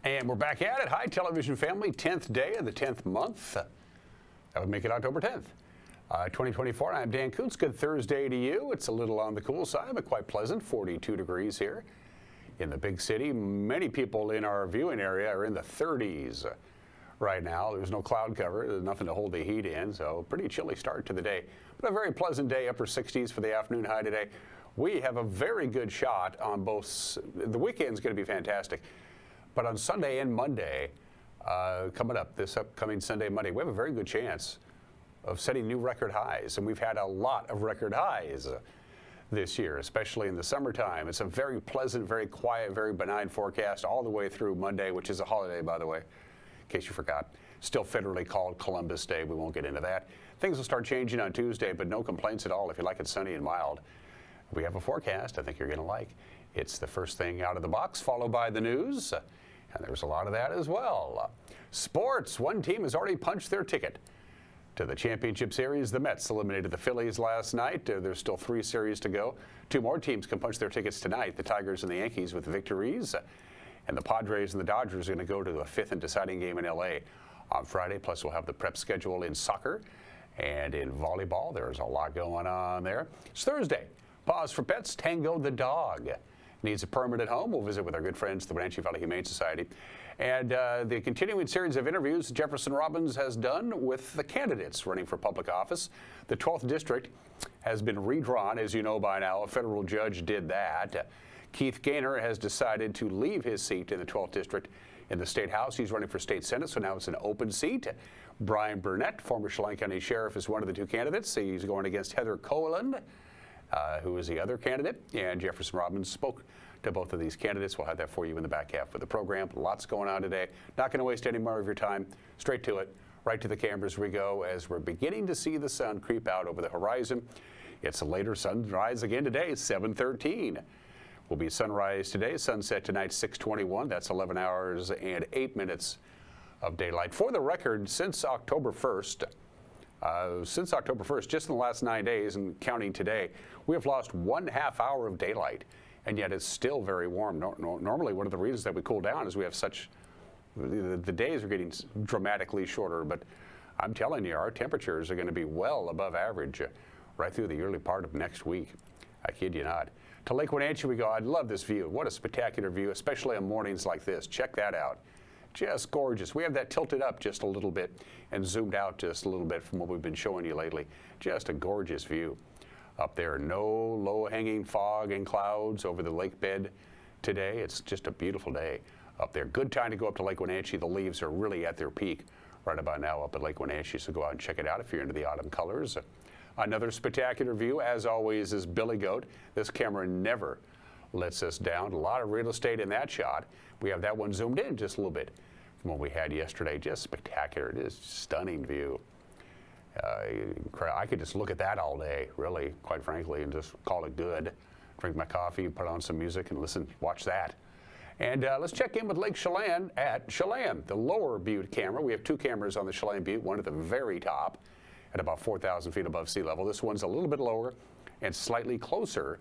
And we're back at it. Hi, television family. 10th day of the 10th month. That would make it October 10th. 2024. I'm Dan Koontz. Good Thursday to you. It's a little on the cool side, but quite pleasant. 42 degrees here in the big city. Many people in our viewing area are in the 30s right now. There's no cloud cover. There's nothing to hold the heat in, so pretty chilly start to the day. But a very pleasant day, upper 60s for the afternoon high today. We have a very good shot on both. The weekend's going to be fantastic. But on Sunday and Monday, coming up, this upcoming Sunday, Monday, we have a very good chance of setting new record highs. And we've had a lot of record highs this year, especially in the summertime. It's a very pleasant, very quiet, very benign forecast all the way through Monday, which is a holiday, by the way, in case you forgot. Still federally called Columbus Day. We won't get into that. Things will start changing on Tuesday, but no complaints at all if you like it sunny and mild. We have a forecast I think you're going to like. It's the first thing out of the box, followed by the news. And there's a lot of that as well. Sports, one team has already punched their ticket to the championship series. The Mets eliminated the Phillies last night. There's still 3 series to go. 2 more teams can punch their tickets tonight, the Tigers and the Yankees with victories. And the Padres and the Dodgers are going to go to a 5th and deciding game in L.A. on Friday. Plus, we'll have the prep schedule in soccer and in volleyball. There's a lot going on there. It's Thursday. Pause for Pets. Tango the dog needs a permanent home. We'll visit with our good friends, the Wenatchee Valley Humane Society. And the continuing series of interviews Jefferson Robbins has done with the candidates running for public office. The 12th District has been redrawn, as you know by now. A federal judge did that. Keith Gaynor has decided to leave his seat in the 12th District in the State House. He's running for State Senate, so now it's an open seat. Brian Burnett, former Chelan County Sheriff, is one of the 2 candidates. He's going against Heather Coland, who is the other candidate, and Jefferson Robbins spoke to both of these candidates. We'll have that for you in the back half of the program. Lots going on today. Not going to waste any more of your time. Straight to it. Right to the cameras we go as we're beginning to see the sun creep out over the horizon. It's a later sunrise again today, 7:13. Will be sunrise today, sunset tonight, 6:21. That's 11 hours and 8 minutes of daylight. For the record, since October 1st, just in the last 9 days and counting today, we have lost 1/2 hour of daylight, and yet it's still very warm. Normally, one of the reasons that we cool down is we have the days are getting dramatically shorter, but I'm telling you, our temperatures are going to be well above average right through the early part of next week. I kid you not. To Lake Wenatchee we go. I love this view. What a spectacular view, especially on mornings like this. Check that out. Just gorgeous. We have that tilted up just a little bit and zoomed out just a little bit from what we've been showing you lately. Just a gorgeous view up there. No low-hanging fog and clouds over the lake bed today. It's just a beautiful day up there. Good time to go up to Lake Wenatchee. The leaves are really at their peak right about now up at Lake Wenatchee, so go out and check it out if you're into the autumn colors. Another spectacular view, as always, is Billy Goat. This camera never lets us down. A lot of real estate in that shot. We have that one zoomed in just a little bit from what we had yesterday. Just spectacular. It is a stunning view. I could just look at that all day, really, quite frankly, and just call it good. Drink my coffee, put on some music, and watch that. And let's check in with Lake Chelan at Chelan, the lower Butte camera. We have 2 cameras on the Chelan Butte, one at the very top at about 4,000 feet above sea level. This one's a little bit lower and slightly closer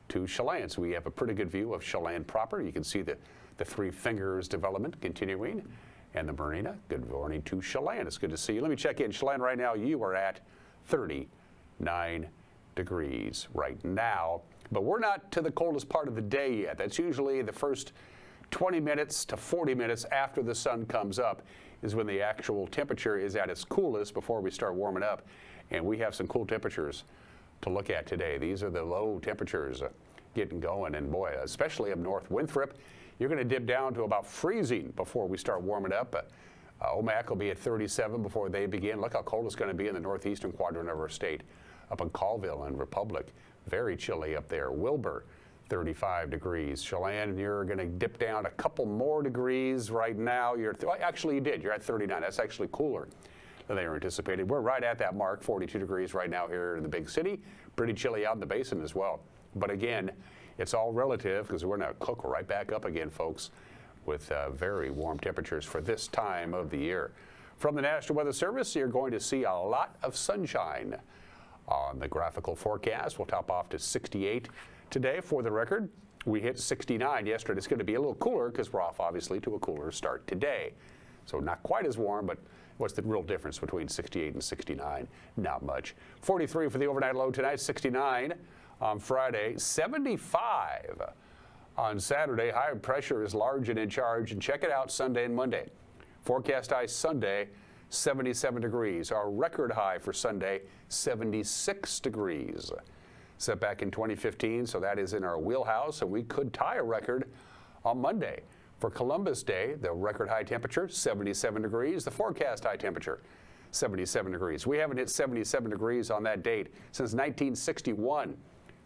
to Chelan. So we have a pretty good view of Chelan proper. You can see the 3 Fingers development continuing and the marina. Good morning to Chelan. It's good to see you. Let me check in. Chelan, right now you are at 39 degrees right now, but we're not to the coldest part of the day yet. That's usually the first 20 minutes to 40 minutes after the sun comes up is when the actual temperature is at its coolest before we start warming up. And we have some cool temperatures to look at today. These are the low temperatures getting going. And boy, especially up north, Winthrop, you're going to dip down to about freezing before we start warming up. Omak will be at 37 before they begin. Look how cold it's going to be in the northeastern quadrant of our state. Up in Colville and Republic, very chilly up there. Wilbur, 35 degrees. Chelan, you're going to dip down a couple more degrees right now. Actually, you did. You're at 39. That's actually cooler than they were anticipated. We're right at that mark, 42 degrees right now here in the big city. Pretty chilly out in the basin as well. But again, it's all relative because we're going to cook right back up again, folks, with very warm temperatures for this time of the year. From the National Weather Service, you're going to see a lot of sunshine on the graphical forecast. We'll top off to 68 today for the record. We hit 69 yesterday. It's going to be a little cooler because we're off, obviously, to a cooler start today. So not quite as warm, but what's the real difference between 68 and 69? Not much. 43 for the overnight low tonight, 69 on Friday, 75 on Saturday. High pressure is large and in charge. And check it out Sunday and Monday. Forecast high Sunday, 77 degrees. Our record high for Sunday, 76 degrees. Set back in 2015, so that is in our wheelhouse, and we could tie a record on Monday. For Columbus Day, the record high temperature, 77 degrees. The forecast high temperature, 77 degrees. We haven't hit 77 degrees on that date since 1961.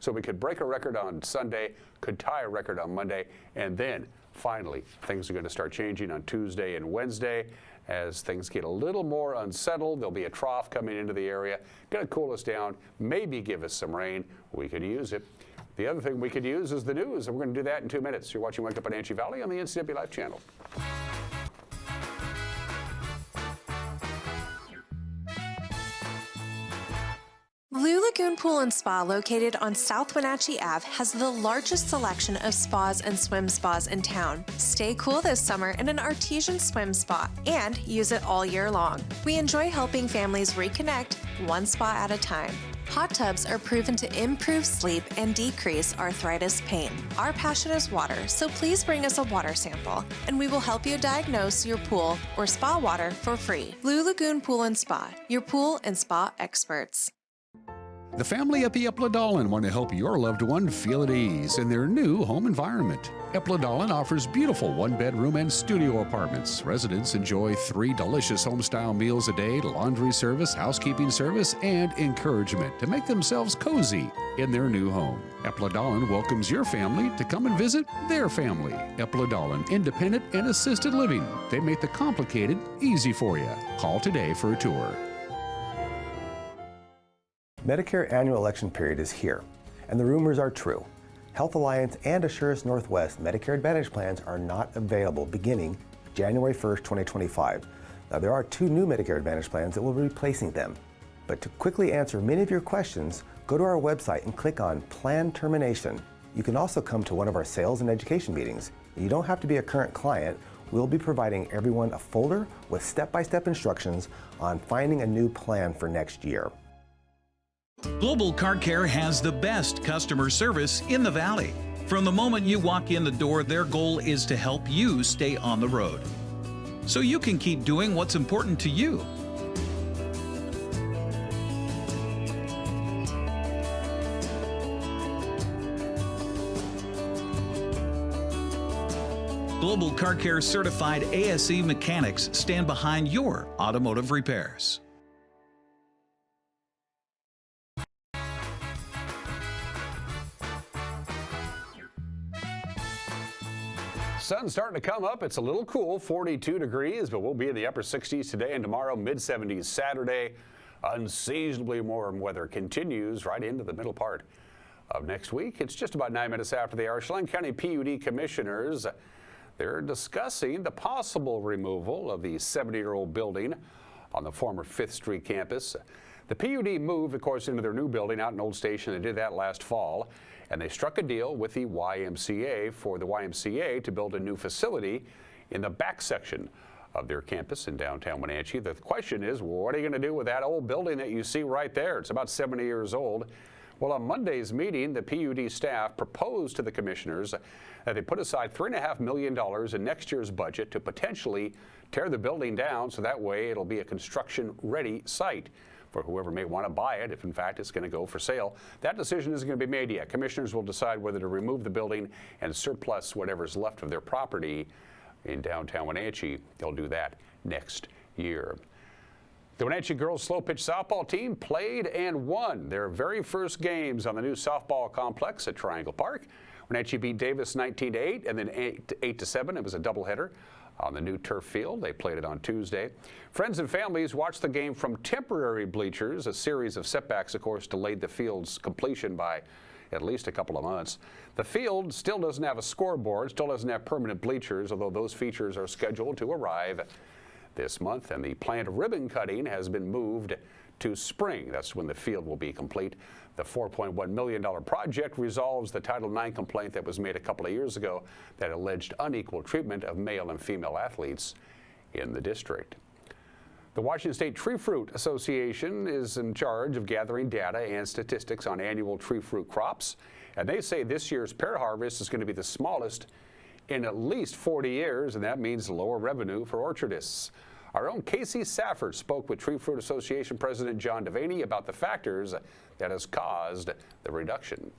So we could break a record on Sunday, could tie a record on Monday, and then finally things are going to start changing on Tuesday and Wednesday. As things get a little more unsettled, there'll be a trough coming into the area, going to cool us down, maybe give us some rain. We could use it. The other thing we could use is the news, and we're going to do that in 2 minutes. You're watching Wake Up Wenatchee Valley on the NCW Life channel. Blue Lagoon Pool and Spa, located on South Wenatchee Ave, has the largest selection of spas and swim spas in town. Stay cool this summer in an artesian swim spa and use it all year long. We enjoy helping families reconnect one spa at a time. Hot tubs are proven to improve sleep and decrease arthritis pain. Our passion is water, so please bring us a water sample, and we will help you diagnose your pool or spa water for free. Blue Lagoon Pool and Spa, your pool and spa experts. The family at the Epladolin want to help your loved one feel at ease in their new home environment. Epladolin offers beautiful one-bedroom and studio apartments. Residents enjoy 3 delicious home-style meals a day, laundry service, housekeeping service, and encouragement to make themselves cozy in their new home. Epladolin welcomes your family to come and visit their family. Epladolin, independent and assisted living. They make the complicated easy for you. Call today for a tour. Medicare annual election period is here, and the rumors are true. Health Alliance and Assurance Northwest Medicare Advantage plans are not available beginning January 1st, 2025. Now, there are 2 new Medicare Advantage plans that will be replacing them. But to quickly answer many of your questions, go to our website and click on Plan Termination. You can also come to one of our sales and education meetings. You don't have to be a current client. We'll be providing everyone a folder with step-by-step instructions on finding a new plan for next year. Global Car Care has the best customer service in the Valley. From the moment you walk in the door, their goal is to help you stay on the road, so you can keep doing what's important to you. Global Car Care certified ASE mechanics stand behind your automotive repairs. Sun's starting to come up. It's a little cool, 42 degrees, but we'll be in the upper 60s today and tomorrow, mid-70s Saturday. Unseasonably warm weather continues right into the middle part of next week. It's just about 9 minutes after the hour. Chelan County PUD commissioners, they're discussing the possible removal of the 70-year-old building on the former 5th Street campus. The PUD moved, of course, into their new building out in Old Station. They did that last fall. And they struck a deal with the YMCA for the YMCA to build a new facility in the back section of their campus in downtown Wenatchee. The question is, what are you going to do with that old building that you see right there? It's about 70 years old. Well, on Monday's meeting, the PUD staff proposed to the commissioners that they put aside $3.5 million in next year's budget to potentially tear the building down, so that way it'll be a construction-ready site for whoever may want to buy it, if in fact it's going to go for sale. That decision isn't going to be made yet. Commissioners will decide whether to remove the building and surplus whatever's left of their property in downtown Wenatchee. They'll do that next year. The Wenatchee girls slow pitch softball team played and won their very first games on the new softball complex at Triangle Park. Wenatchee beat Davis 19-8 and then 8-7. It was a doubleheader on the new turf field. They played it on Tuesday. Friends and families watched the game from temporary bleachers. A series of setbacks, of course, delayed the field's completion by at least a couple of months. The field still doesn't have a scoreboard, still doesn't have permanent bleachers, although those features are scheduled to arrive this month. And the planned ribbon cutting has been moved to spring. That's when the field will be complete. The $4.1 million project resolves the Title IX complaint that was made a couple of years ago that alleged unequal treatment of male and female athletes in the district. The Washington State Tree Fruit Association is in charge of gathering data and statistics on annual tree fruit crops, and they say this year's pear harvest is going to be the smallest in at least 40 years, and that means lower revenue for orchardists. Our own Casey Safford spoke with Tree Fruit Association President John Devaney about the factors that has caused the reduction.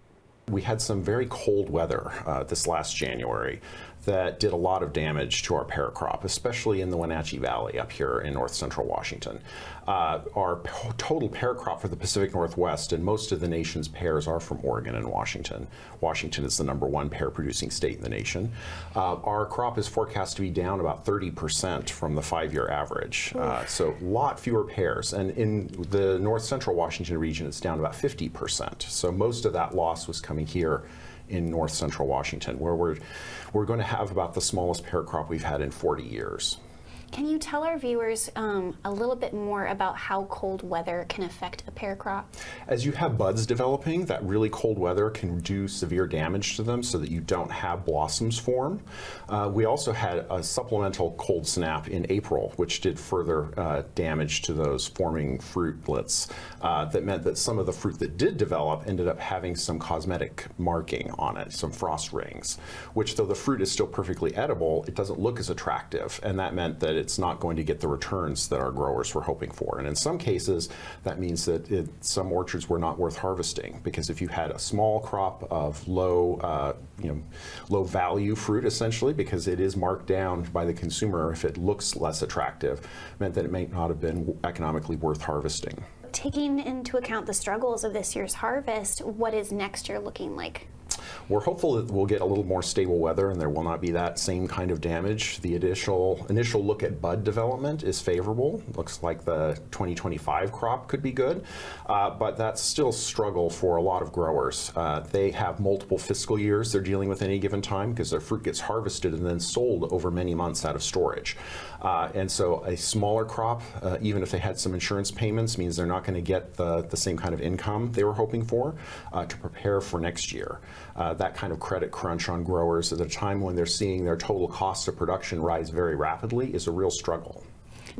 We had some very cold weather this last January that did a lot of damage to our pear crop, especially in the Wenatchee Valley up here in north central Washington. Our total pear crop for the Pacific Northwest, and most of the nation's pears are from Oregon and Washington. Washington is the #1 pear producing state in the nation. Our crop is forecast to be down about 30% from the 5-year average. So a lot fewer pears. And in the north central Washington region, it's down about 50%. So most of that loss was coming here in north central Washington, where we're going to have about the smallest pear crop we've had in 40 years. Can you tell our viewers a little bit more about how cold weather can affect a pear crop? As you have buds developing, that really cold weather can do severe damage to them so that you don't have blossoms form. We also had a supplemental cold snap in April, which did further damage to those forming fruitlets. That meant that some of the fruit that did develop ended up having some cosmetic marking on it, some frost rings, which though the fruit is still perfectly edible, it doesn't look as attractive, and that meant that it's not going to get the returns that our growers were hoping for. And in some cases, that means that some orchards were not worth harvesting, because if you had a small crop of low value fruit, essentially, because it is marked down by the consumer if it looks less attractive, meant that it may not have been economically worth harvesting. Taking into account the struggles of this year's harvest, what is next year looking like? We're hopeful that we'll get a little more stable weather and there will not be that same kind of damage. The initial look at bud development is favorable. Looks like the 2025 crop could be good, but that's still a struggle for a lot of growers. They have multiple fiscal years they're dealing with any given time because their fruit gets harvested and then sold over many months out of storage. And so a smaller crop, even if they had some insurance payments, means they're not going to get the same kind of income they were hoping for to prepare for next year. That kind of credit crunch on growers at a time when they're seeing their total costs of production rise very rapidly is a real struggle.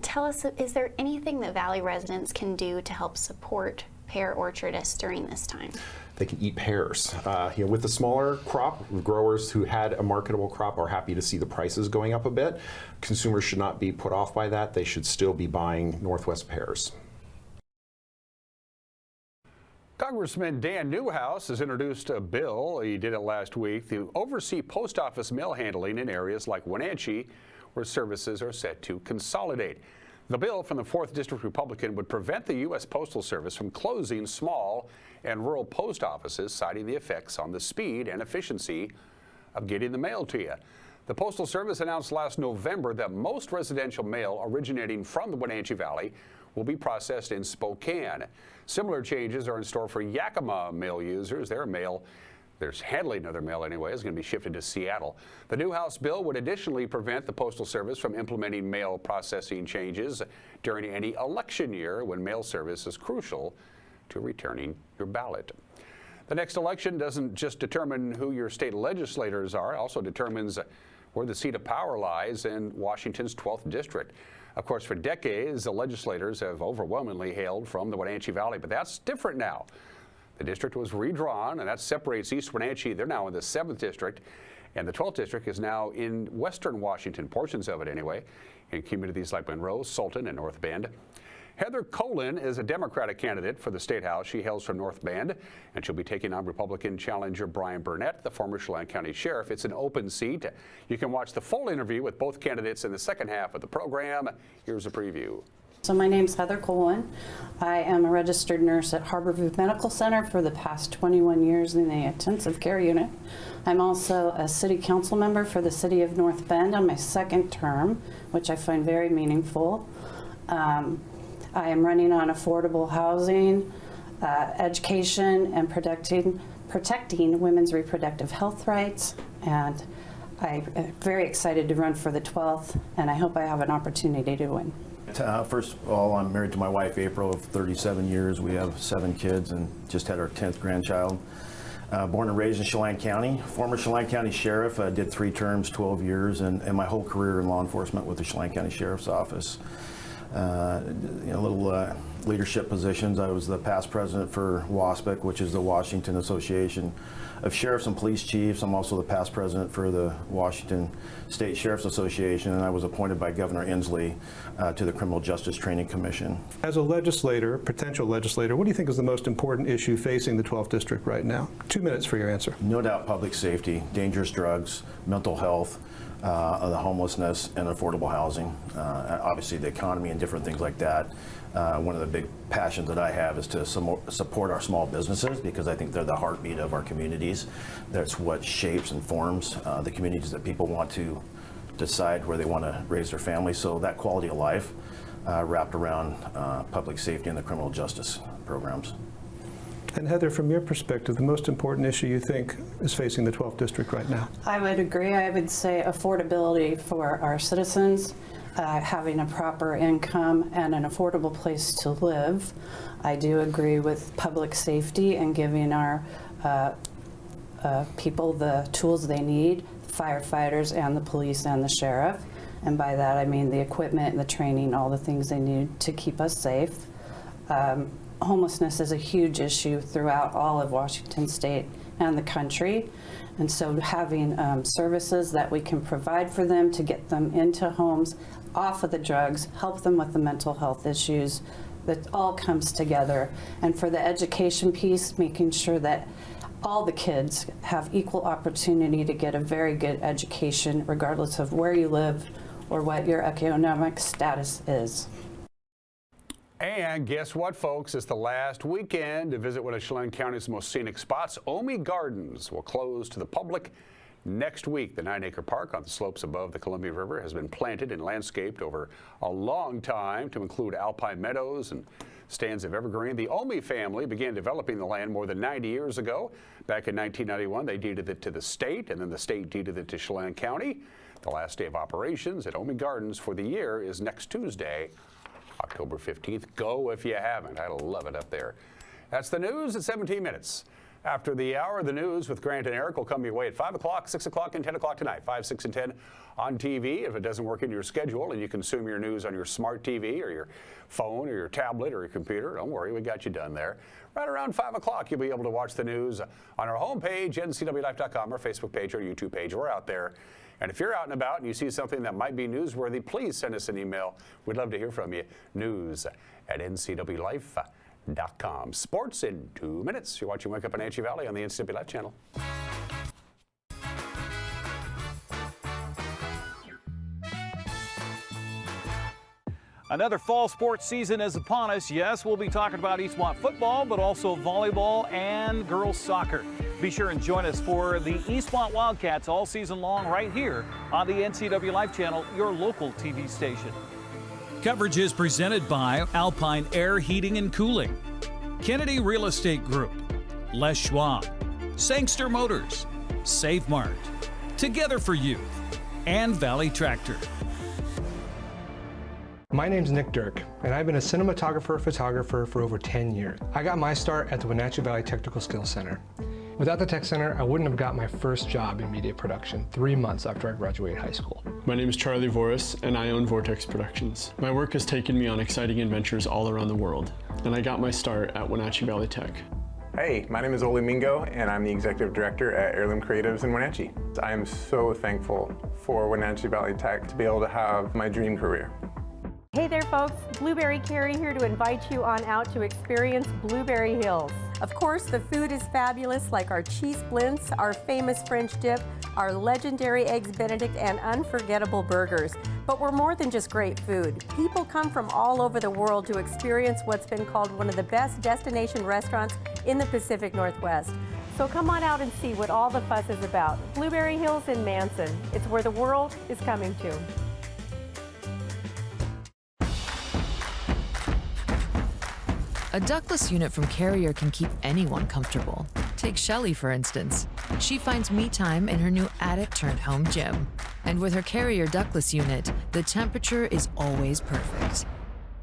Tell us, is there anything that Valley residents can do to help support pear orchardists during this time? They can eat pears. With the smaller crop, growers who had a marketable crop are happy to see the prices going up a bit. Consumers should not be put off by that. They should still be buying Northwest pears. Congressman Dan Newhouse has introduced a bill, he did it last week, to oversee post office mail handling in areas like Wenatchee, where services are set to consolidate. The bill from the 4th District Republican would prevent the U.S. Postal Service from closing small and rural post offices, citing the effects on the speed and efficiency of getting the mail to you. The Postal Service announced last November that most residential mail originating from the Wenatchee Valley will be processed in Spokane. Similar changes are in store for Yakima mail users. Their handling of their mail anyway is going to be shifted to Seattle. The Newhouse bill would additionally prevent the Postal Service from implementing mail processing changes during any election year when mail service is crucial to returning your ballot. The next election doesn't just determine who your state legislators are, it also determines where the seat of power lies in Washington's 12th district. Of course, for decades, the legislators have overwhelmingly hailed from the Wenatchee Valley, but that's different now. The district was redrawn, and that separates East Wenatchee. They're now in the 7th district, and the 12th district is now in western Washington, portions of it anyway, in communities like Monroe, Sultan, and North Bend. Heather Colin is a Democratic candidate for the State House. She hails from North Bend, and she'll be taking on Republican challenger Brian Burnett, the former Chelan County Sheriff. It's an open seat. You can watch the full interview with both candidates in the second half of the program. Here's a preview. So my name's Heather Colin. I am a registered nurse at Harborview Medical Center for the past 21 years in the intensive care unit. I'm also a city council member for the city of North Bend on my second term, which I find very meaningful. I am running on affordable housing, education, and protecting women's reproductive health rights. And I'm very excited to run for the 12th, and I hope I have an opportunity to win. First of all, I'm married to my wife, April, of 37 years. We have 7 kids and just had our 10th grandchild. Born and raised in Chelan County. Former Chelan County Sheriff, did 3 terms, 12 years, and my whole career in law enforcement with the Chelan County Sheriff's Office. Little leadership positions. I was the past president for WASPC, which is the Washington Association of Sheriffs and Police Chiefs. I'm also the past president for the Washington State Sheriff's Association, and I was appointed by Governor Inslee to the Criminal Justice Training Commission. As a legislator, potential legislator, what do you think is the most important issue facing the 12th District right now? 2 minutes for your answer. No doubt public safety, dangerous drugs, mental health, the homelessness, and affordable housing. Obviously the economy and different things like that. One of the big passions that I have is to support our small businesses, because I think they're the heartbeat of our communities. That's what shapes and forms the communities that people want to decide where they want to raise their families. So that quality of life wrapped around public safety and the criminal justice programs. And Heather, from your perspective, the most important issue you think is facing the 12th District right now? I would agree. I would say affordability for our citizens, having a proper income and an affordable place to live. I do agree with public safety and giving our people the tools they need, firefighters and the police and the sheriff. And by that I mean the equipment and the training, all the things they need to keep us safe. Homelessness is a huge issue throughout all of Washington State and the country. And so having services that we can provide for them to get them into homes, off of the drugs, help them with the mental health issues, that all comes together. And for the education piece, making sure that all the kids have equal opportunity to get a very good education, regardless of where you live or what your economic status is. And guess what, folks? It's the last weekend to visit one of Chelan County's most scenic spots. Omi Gardens will close to the public next week. The 9-acre park on the slopes above the Columbia River has been planted and landscaped over a long time to include alpine meadows and stands of evergreen. The Omi family began developing the land more than 90 years ago. Back in 1991, they deeded it to the state, and then the state deeded it to Chelan County. The last day of operations at Omi Gardens for the year is next Tuesday, October 15th. Go if you haven't. I love it up there. That's the news at 17 minutes. After the hour, the news with Grant and Eric will come your way at 5 o'clock, 6 o'clock, and 10 o'clock tonight. 5, 6, and 10 on TV. If it doesn't work in your schedule and you consume your news on your smart TV or your phone or your tablet or your computer, don't worry, we got you done there. Right around 5 o'clock, you'll be able to watch the news on our homepage, ncwlife.com, our Facebook page, our YouTube page. We're out there. And if you're out and about and you see something that might be newsworthy, please send us an email. We'd love to hear from you. news@ncwlife.com. Sports in 2 minutes. You're watching Wake Up Wenatchee Valley on the NCW Life channel. Another fall sports season is upon us. Yes, we'll be talking about East Want football, but also volleyball and girls soccer. Be sure and join us for the East Want Wildcats all season long right here on the NCW Life channel, your local TV station. Coverage is presented by Alpine Air Heating and Cooling, Kennedy Real Estate Group, Les Schwab, Sangster Motors, Save Mart, Together for Youth, and Valley Tractor. My name's Nick Dirk, and I've been a cinematographer-photographer for over 10 years. I got my start at the Wenatchee Valley Technical Skills Center. Without the Tech Center, I wouldn't have got my first job in media production 3 months after I graduated high school. My name is Charlie Voris, and I own Vortex Productions. My work has taken me on exciting adventures all around the world, and I got my start at Wenatchee Valley Tech. Hey, my name is Oli Mingo, and I'm the Executive Director at Heirloom Creatives in Wenatchee. I am so thankful for Wenatchee Valley Tech to be able to have my dream career. Hey there folks, Blueberry Carrie here to invite you on out to experience Blueberry Hills. Of course, the food is fabulous, like our cheese splints, our famous French dip, our legendary Eggs Benedict, and unforgettable burgers. But we're more than just great food. People come from all over the world to experience what's been called one of the best destination restaurants in the Pacific Northwest. So come on out and see what all the fuss is about. Blueberry Hills in Manson. It's where the world is coming to. A ductless unit from Carrier can keep anyone comfortable. Take Shelley, for instance. She finds me time in her new attic-turned-home gym. And with her Carrier ductless unit, the temperature is always perfect.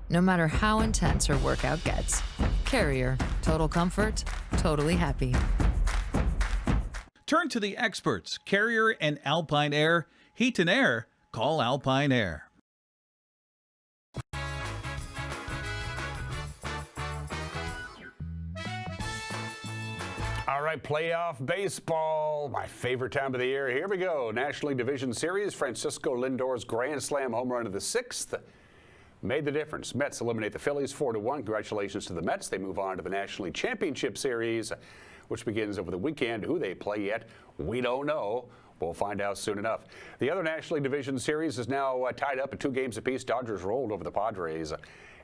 No matter how intense her workout gets. Carrier, total comfort, totally happy. Turn to the experts, Carrier and Alpine Air. Heat and air, call Alpine Air. All right, playoff baseball, my favorite time of the year. Here we go. National League Division Series, Francisco Lindor's grand slam home run of the 6th made the difference. Mets eliminate the Phillies 4-1. Congratulations to the Mets. They move on to the National League Championship Series, which begins over the weekend. Who they play yet, we don't know. We'll find out soon enough. The other National League Division Series is now tied up at 2 games apiece. Dodgers rolled over the Padres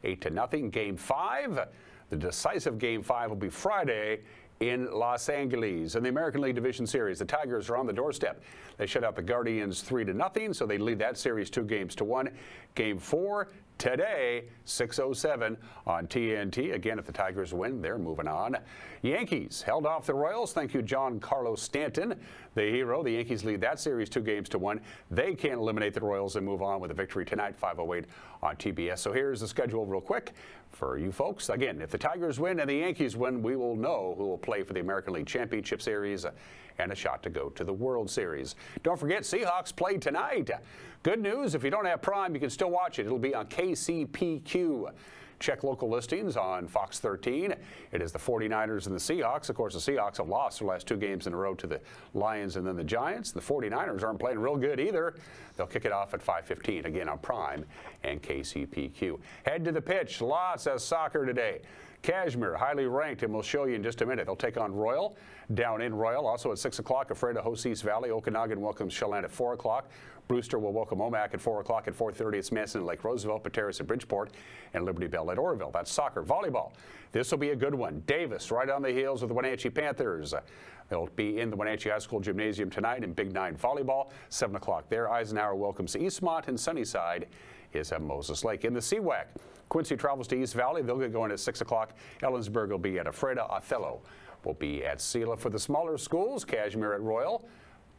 8-0. Game 5, the decisive Game 5 will be Friday in Los Angeles. In the American League Division Series, the Tigers are on the doorstep. They shut out the Guardians 3-0, so they lead that series 2-1. Game 4 today, 6:07 on TNT. Again, if the Tigers win, they're moving on. Yankees held off the Royals. Thank you, Giancarlo Stanton, the hero. The Yankees lead that series 2-1. They can't eliminate the Royals and move on with a victory tonight, 5:08 on TBS. So here's the schedule real quick for you folks. Again, if the Tigers win and the Yankees win, we will know who will play for the American League Championship Series and a shot to go to the World Series. Don't forget, Seahawks play tonight. Good news, if you don't have Prime, you can still watch it. It'll be on KCPQ. Check local listings on Fox 13. It is the 49ers and the Seahawks. Of course, the Seahawks have lost their last 2 games in a row to the Lions and then the Giants. The 49ers aren't playing real good either. They'll kick it off at 5:15, again on Prime and KCPQ. Head to the pitch. Lots of soccer today. Kashmir, highly ranked, and we'll show you in just a minute. They'll take on Royal down in Royal. Also at 6 o'clock, Ephrata hosts East Valley. Okanagan welcomes Chelan at 4 o'clock. Brewster will welcome Omak at 4 o'clock. At 4:30, it's Manson at Lake Roosevelt, Pateros at Bridgeport, and Liberty Bell at Oroville. That's soccer. Volleyball. This will be a good one. Davis right on the heels of the Wenatchee Panthers. They'll be in the Wenatchee High School Gymnasium tonight in Big 9 volleyball. 7 o'clock there. Eisenhower welcomes Eastmont, and Sunnyside is at Moses Lake. In the CWAC, Quincy travels to East Valley. They'll get going at 6 o'clock. Ellensburg will be at Ephrata. Othello will be at Sela. For the smaller schools, Kashmir at Royal.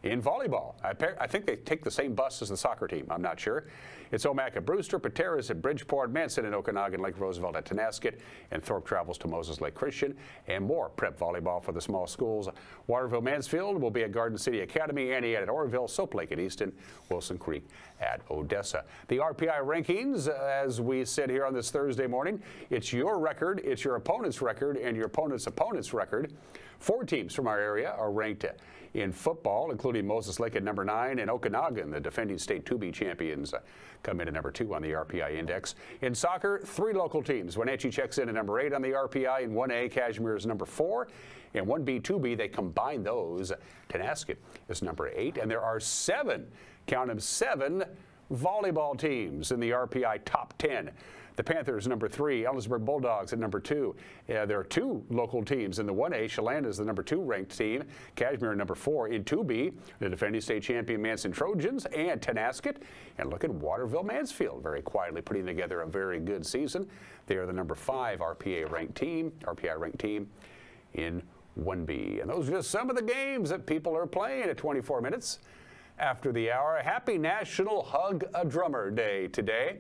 In volleyball, I think they take the same bus as the soccer team. I'm not sure. It's Omak at Brewster, Pateros at Bridgeport, Manson at Okanagan, Lake Roosevelt at Tenasket, and Thorpe travels to Moses Lake Christian. And more prep volleyball for the small schools. Waterville Mansfield will be at Garden City Academy, Annie at Oroville, Soap Lake at Easton, Wilson Creek at Odessa. The RPI rankings, as we sit here on this Thursday morning, it's your record, it's your opponent's record, and your opponent's record. 4 teams from our area are ranked in football, including Moses Lake at number 9, and Okanagan, the defending state 2B champions, come in at number 2 on the RPI index. In soccer, 3 local teams. Wenatchee checks in at number 8 on the RPI. In 1A, Kashmir is number 4. In 1B, 2B, they combine those. Tenasket is number 8. And there are 7, count them, 7 volleyball teams in the RPI top 10. The Panthers, number 3. Ellensburg Bulldogs at number 2. There are 2 local teams in the 1A. Chelan is the number 2 ranked team. Kashmir, number 4. In 2B, the defending state champion Manson Trojans and Tenasket. And look at Waterville Mansfield, very quietly putting together a very good season. They are the number 5 RPI ranked team in 1B. And those are just some of the games that people are playing at 24 minutes after the hour. Happy National Hug a Drummer Day today.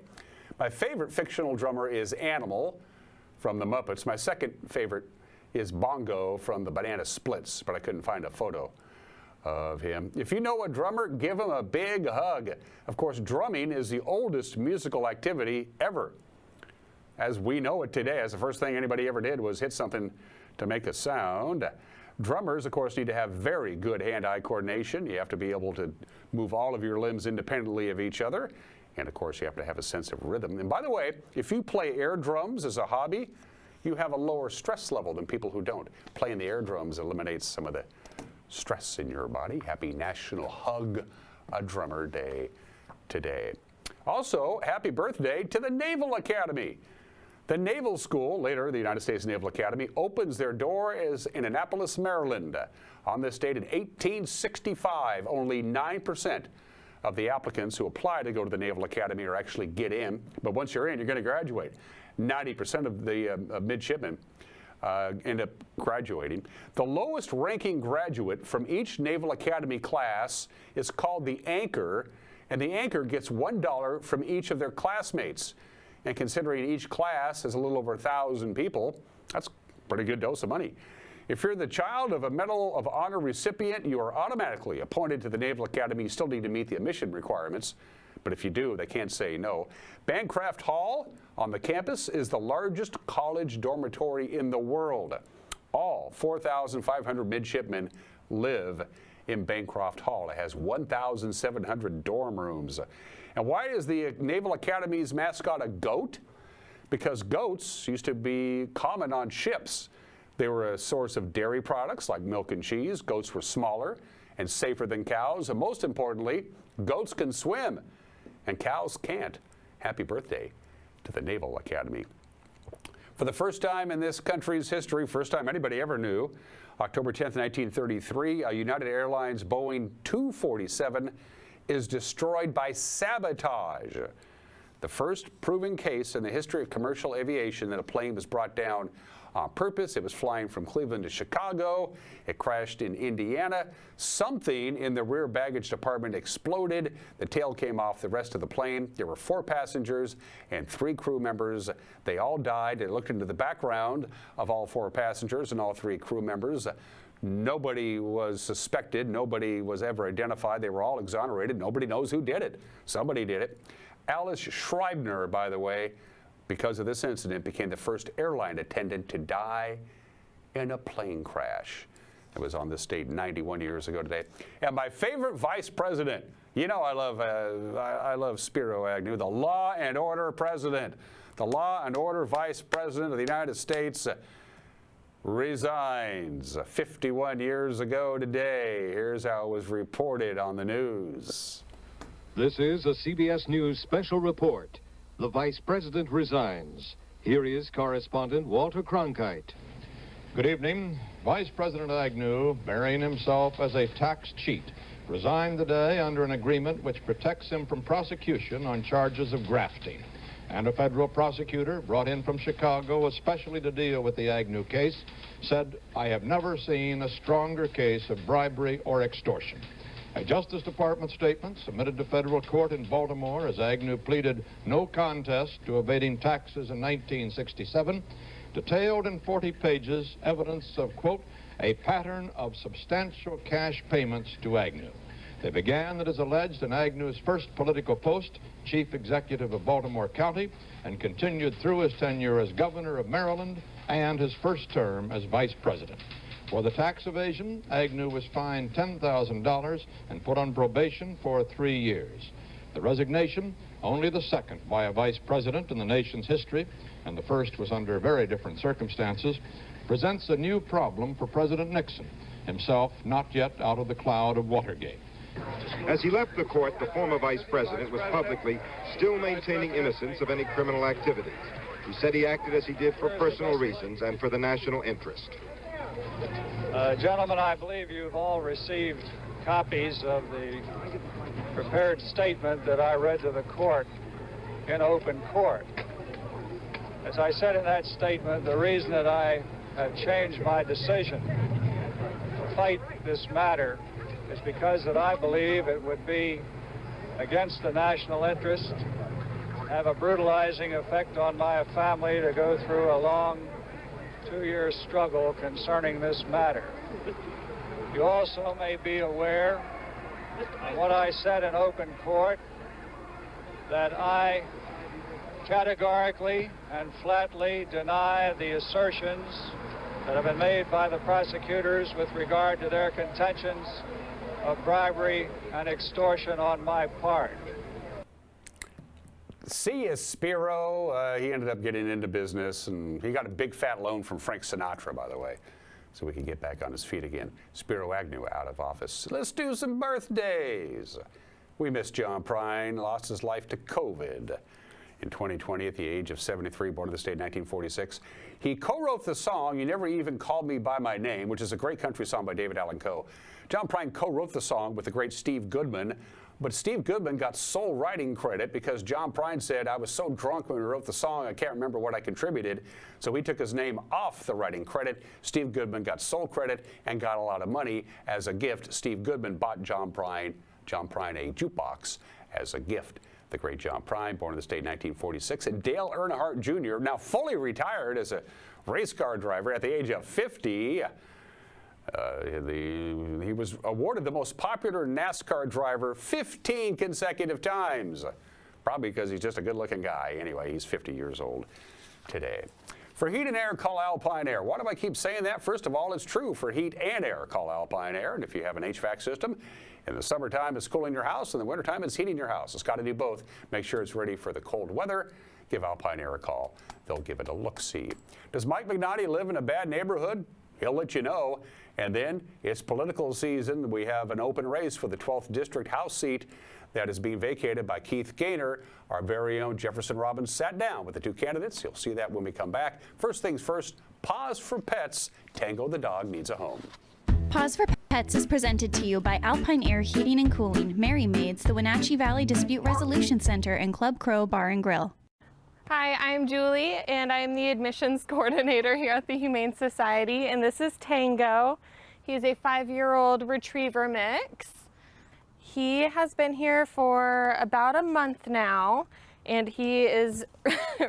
My favorite fictional drummer is Animal from the Muppets. My second favorite is Bongo from the Banana Splits, but I couldn't find a photo of him. If you know a drummer, give him a big hug. Of course, drumming is the oldest musical activity ever. As we know it today, as the first thing anybody ever did was hit something to make a sound. Drummers, of course, need to have very good hand-eye coordination. You have to be able to move all of your limbs independently of each other. And, of course, you have to have a sense of rhythm. And, by the way, if you play air drums as a hobby, you have a lower stress level than people who don't. Playing the air drums eliminates some of the stress in your body. Happy National Hug a Drummer Day today. Also, happy birthday to the Naval Academy. The Naval School, later the United States Naval Academy, opens their door in Annapolis, Maryland. On this date in 1865, only 9% of the applicants who apply to go to the Naval Academy or actually get in. But once you're in, you're going to graduate. 90% of the midshipmen end up graduating. The lowest ranking graduate from each Naval Academy class is called the anchor, and the anchor gets $1 from each of their classmates. And considering each class is a little over 1,000 people, that's a pretty good dose of money. If you're the child of a Medal of Honor recipient, you are automatically appointed to the Naval Academy. You still need to meet the admission requirements, but if you do, they can't say no. Bancroft Hall on the campus is the largest college dormitory in the world. All 4,500 midshipmen live in Bancroft Hall. It has 1,700 dorm rooms. And why is the Naval Academy's mascot a goat? Because goats used to be common on ships. They were a source of dairy products like milk and cheese. Goats were smaller and safer than cows. And most importantly, goats can swim and cows can't. Happy birthday to the Naval Academy. For the first time in this country's history, first time anybody ever knew, October 10th, 1933, a United Airlines Boeing 247 is destroyed by sabotage. The first proven case in the history of commercial aviation that a plane was brought down on purpose. It was flying from Cleveland to Chicago. It crashed in Indiana. Something in the rear baggage department exploded. The tail came off the rest of the plane. There were 4 passengers and 3 crew members. They all died. They looked into the background of all 4 passengers and all 3 crew members. Nobody was suspected. Nobody was ever identified. They were all exonerated. Nobody knows who did it. Somebody did it. Alice Schreibner, by the way, because of this incident, became the first airline attendant to die in a plane crash. It was on this date 91 years ago today. And my favorite vice president, you know I love Spiro Agnew, the law and order president, the law and order vice president of the United States, resigns 51 years ago today. Here's how it was reported on the news. This is a CBS News special report. The Vice President resigns. Here is correspondent Walter Cronkite. Good evening. Vice President Agnew, burying himself as a tax cheat, resigned today under an agreement which protects him from prosecution on charges of grafting. And a federal prosecutor brought in from Chicago especially to deal with the Agnew case said, "I have never seen a stronger case of bribery or extortion." A Justice Department statement submitted to federal court in Baltimore as Agnew pleaded no contest to evading taxes in 1967, detailed in 40 pages evidence of, quote, a pattern of substantial cash payments to Agnew. They began, it is alleged, in Agnew's first political post, chief executive of Baltimore County, and continued through his tenure as governor of Maryland and his first term as vice president. For the tax evasion, Agnew was fined $10,000 and put on probation for 3 years. The resignation, only the second by a vice president in the nation's history, and the first was under very different circumstances, presents a new problem for President Nixon, himself not yet out of the cloud of Watergate. As he left the court, the former vice president was publicly still maintaining innocence of any criminal activities. He said he acted as he did for personal reasons and for the national interest. Gentlemen, I believe you've all received copies of the prepared statement that I read to the court in open court. As I said in that statement, the reason that I have changed my decision to fight this matter is because that I believe it would be against the national interest, have a brutalizing effect on my family to go through a long 2-year struggle concerning this matter. You also may be aware of what I said in open court, that I categorically and flatly deny the assertions that have been made by the prosecutors with regard to their contentions of bribery and extortion on my part. See ya, Spiro. He ended up getting into business, and he got a big fat loan from Frank Sinatra, by the way, so we could get back on his feet again. Spiro Agnew out of office. Let's do some birthdays. We miss John Prine, lost his life to COVID in 2020 at the age of 73, born in the state in 1946. He co-wrote the song, You Never Even Called Me By My Name, which is a great country song by David Allan Coe. John Prine co-wrote the song with the great Steve Goodman, But Steve Goodman got sole writing credit because John Prine said, I was so drunk when we wrote the song, I can't remember what I contributed. So he took his name off the writing credit. Steve Goodman got sole credit and got a lot of money as a gift. Steve Goodman bought John Prine a jukebox as a gift. The great John Prine, born in the state in 1946, and Dale Earnhardt Jr., now fully retired as a race car driver at the age of 50. He was awarded the most popular NASCAR driver 15 consecutive times. Probably because he's just a good-looking guy. Anyway, he's 50 years old today. For heat and air, call Alpine Air. Why do I keep saying that? First of all, it's true. For heat and air, call Alpine Air. And if you have an HVAC system, in the summertime it's cooling your house, in the wintertime it's heating your house. It's got to do both. Make sure it's ready for the cold weather. Give Alpine Air a call. They'll give it a look-see. Does Mike McNaughty live in a bad neighborhood? He'll let you know. And then it's political season. We have an open race for the 12th District House seat that is being vacated by Keith Gaynor. Our very own Jefferson Robbins sat down with the two candidates. You'll see that when we come back. First things first, Paws for Pets. Tango the dog needs a home. Paws for Pets is presented to you by Alpine Air Heating and Cooling, Merry Maids, the Wenatchee Valley Dispute Resolution Center, and Club Crow Bar and Grill. Hi, I'm Julie, and I'm the admissions coordinator here at the Humane Society, and this is Tango. He's a 5-year-old retriever mix. He has been here for about a month now, and he is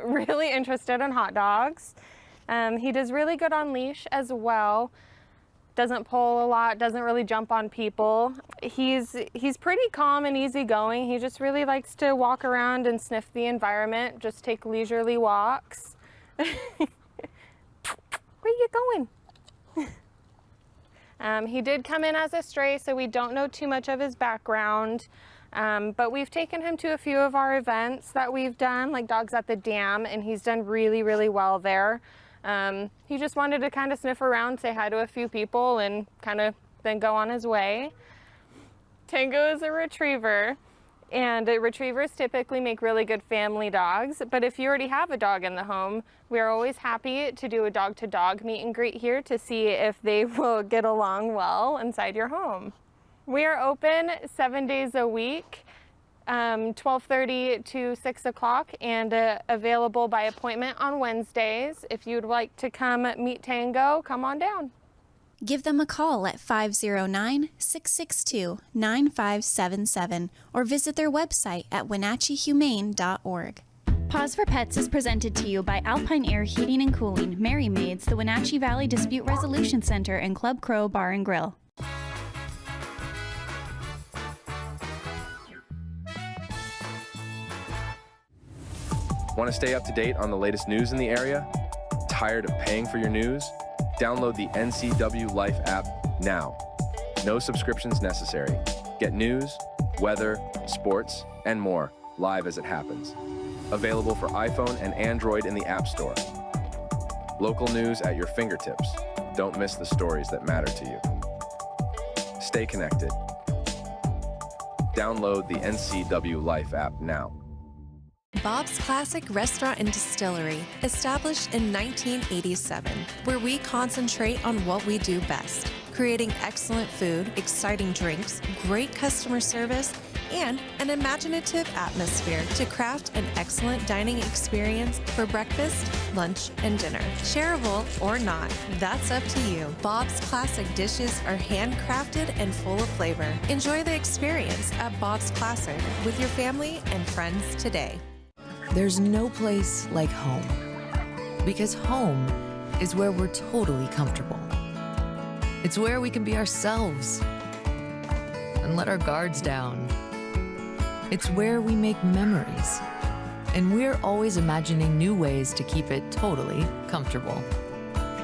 really interested in hot dogs. He does really good on leash as well. Doesn't pull a lot, doesn't really jump on people. He's pretty calm and easygoing. He just really likes to walk around and sniff the environment, just take leisurely walks. Where you going? He did come in as a stray, so we don't know too much of his background. But we've taken him to a few of our events that we've done, like Dogs at the Dam, and he's done really, really well there. He just wanted to kind of sniff around, say hi to a few people, and kind of then go on his way. Tango is a retriever, and retrievers typically make really good family dogs, but if you already have a dog in the home, we're always happy to do a dog-to-dog meet and greet here to see if they will get along well inside your home. We are open 7 days a week. 12:30 to 6 o'clock, and available by appointment on Wednesdays. If you'd like to come meet Tango, come on down. Give them a call at 509-662-9577 or visit their website at wenatcheehumane.org. Paws for Pets is presented to you by Alpine Air Heating and Cooling, Merry Maids, the Wenatchee Valley Dispute Resolution Center, and Club Crow Bar and Grill. Want to stay up to date on the latest news in the area? Tired of paying for your news? Download the NCW Life app now. No subscriptions necessary. Get news, weather, sports, and more live as it happens. Available for iPhone and Android in the App Store. Local news at your fingertips. Don't miss the stories that matter to you. Stay connected. Download the NCW Life app now. Bob's Classic Restaurant and Distillery, established in 1987, where we concentrate on what we do best, creating excellent food, exciting drinks, great customer service, and an imaginative atmosphere to craft an excellent dining experience for breakfast, lunch, and dinner. Shareable or not, that's up to you. Bob's Classic dishes are handcrafted and full of flavor. Enjoy the experience at Bob's Classic with your family and friends today. There's no place like home, because home is where we're totally comfortable. It's where we can be ourselves and let our guards down. It's where we make memories, and we're always imagining new ways to keep it totally comfortable.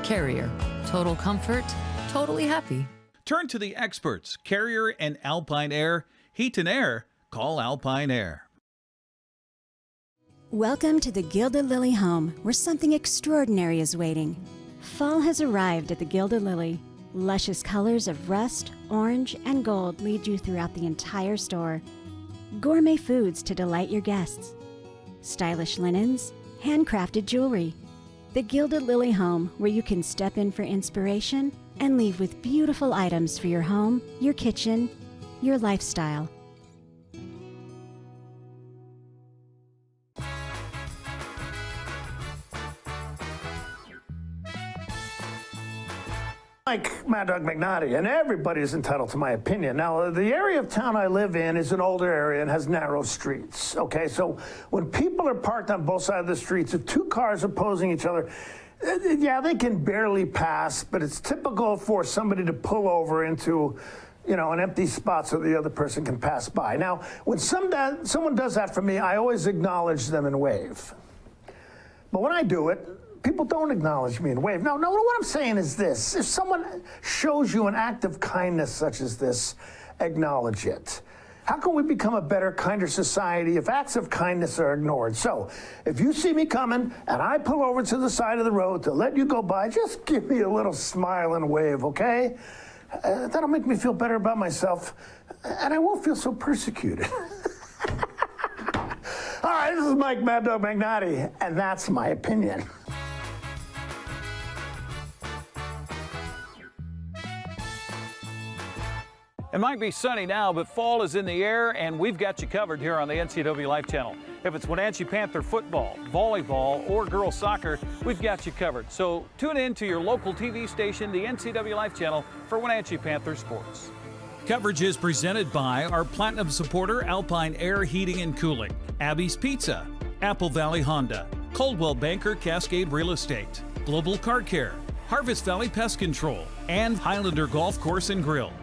Carrier, total comfort, totally happy. Turn to the experts, Carrier and Alpine Air. Heat and air, call Alpine Air. Welcome to the Gilded Lily home, where something extraordinary is waiting. Fall has arrived at the Gilded Lily. Luscious colors of rust, orange, and gold lead you throughout the entire store. Gourmet foods to delight your guests. Stylish linens, handcrafted jewelry. The Gilded Lily home, where you can step in for inspiration and leave with beautiful items for your home, your kitchen, your lifestyle. Like Mad Dog McNaughty, and everybody's entitled to my opinion. Now, the area of town I live in is an older area and has narrow streets, okay? So when people are parked on both sides of the streets, if two cars opposing each other, yeah, they can barely pass, but it's typical for somebody to pull over into, you know, an empty spot so the other person can pass by. Now, when someone does that for me, I always acknowledge them and wave. But when I do it, people don't acknowledge me and wave. No, what I'm saying is this. If someone shows you an act of kindness such as this, acknowledge it. How can we become a better, kinder society if acts of kindness are ignored? So, if you see me coming and I pull over to the side of the road to let you go by, just give me a little smile and wave, okay? That'll make me feel better about myself, and I won't feel so persecuted. All right, this is Mike Mad Dog McNaughty, and that's my opinion. It might be sunny now, but fall is in the air, and we've got you covered here on the NCW Life Channel. If it's Wenatchee Panther football, volleyball, or girls soccer, we've got you covered. So tune in to your local TV station, the NCW Life Channel, for Wenatchee Panther sports. Coverage is presented by our Platinum supporter, Alpine Air Heating and Cooling, Abby's Pizza, Apple Valley Honda, Coldwell Banker Cascade Real Estate, Global Car Care, Harvest Valley Pest Control, and Highlander Golf Course and Grill.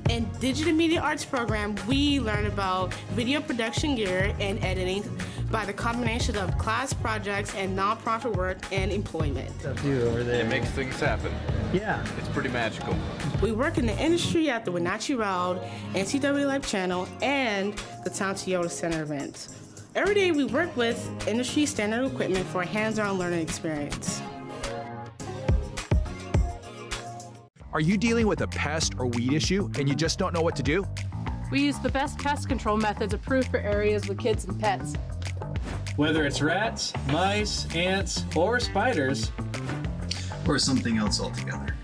In Digital Media Arts program, we learn about video production gear and editing by the combination of class projects and nonprofit work and employment. It makes things happen. Yeah. It's pretty magical. We work in the industry at the Wenatchee Round, NCW Life Channel, and the Town Toyota Center events. Every day we work with industry standard equipment for a hands-on learning experience. Are you dealing with a pest or weed issue and you just don't know what to do? We use the best pest control methods approved for areas with kids and pets. Whether it's rats, mice, ants, or spiders, or something else altogether.